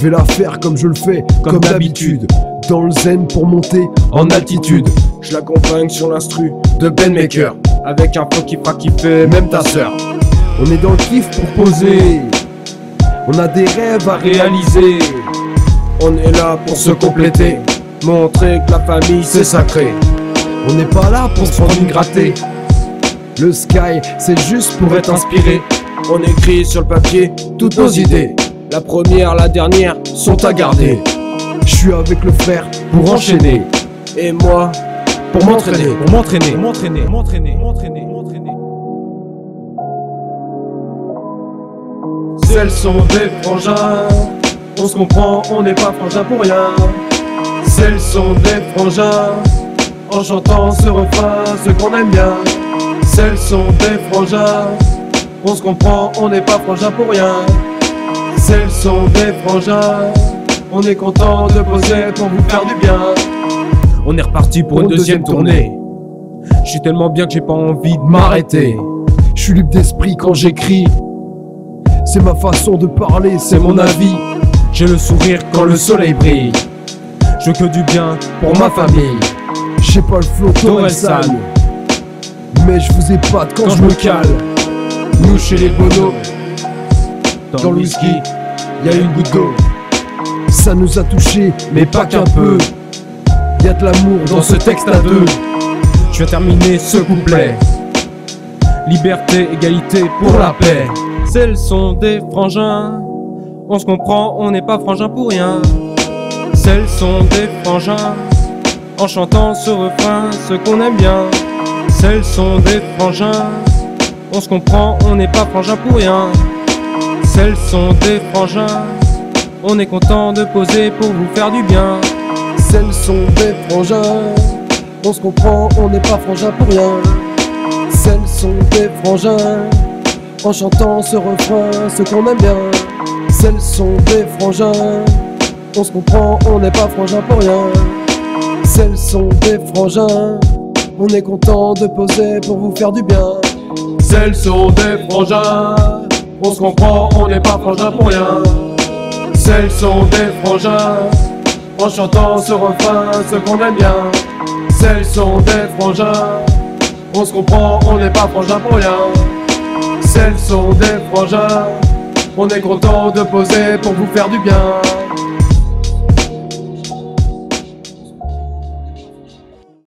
vais la faire comme je le fais, comme d'habitude. Dans le zen pour monter en altitude. Je l'accompagne sur l'instru de Benmaker, avec un flow qui fera kiffer même ta sœur. On est dans le kiff pour poser, on a des rêves à réaliser. On est là pour se compléter, montrer que la famille c'est sacré. On n'est pas là pour se prendre une grattée. Le sky c'est juste pour être inspiré. On écrit sur le papier toutes nos idées. La première, la dernière sont à garder. Je suis avec le frère pour enchaîner. Et moi, pour m'entraîner. Celles sont des frangins, on se comprend, on n'est pas frangins pour rien. Celles sont des frangins, en chantant ce refrain, ce qu'on aime bien. Celles sont des frangins, on se comprend, on n'est pas frangins pour rien. Celles sont des frangins, on est content de poser pour vous faire du bien. On est reparti pour une deuxième tournée. Je suis tellement bien que j'ai pas envie de m'arrêter. Je suis libre d'esprit quand j'écris. C'est ma façon de parler, c'est mon avis. J'ai le sourire quand le soleil brille. Je veux que du bien pour ma famille. J'ai pas le flow d'Orelsan, mais je vous épate quand je me cale. Nous chez les Bono, dans le whisky, y'a une goutte d'eau. Ça nous a touchés, mais pas qu'un peu. Y'a de l'amour dans ce texte à deux. Je vais terminer ce couplet. Liberté, égalité pour la paix. Celles sont des frangins, on se comprend, on n'est pas frangins pour rien. Celles sont des frangins, en chantant ce refrain, ce qu'on aime bien. Celles sont des frangins, on se comprend, on n'est pas frangins pour rien. Celles sont des frangins, on est content de poser pour vous faire du bien. Celles sont des frangins, on se comprend, on n'est pas frangins pour rien. Celles sont des frangins, en chantant ce refrain, ce qu'on aime bien. Celles sont des frangins, on se comprend, on n'est pas frangins pour rien. Celles sont des frangins, on est content de poser pour vous faire du bien. Celles sont des frangins, on se comprend, on n'est pas frangins pour rien. Celles sont des frangins, en chantant ce refrain, ce qu'on aime bien. Celles sont des frangins, on se comprend, on n'est pas frangins pour rien. Celles sont des frangins, on est content de poser pour vous faire du bien.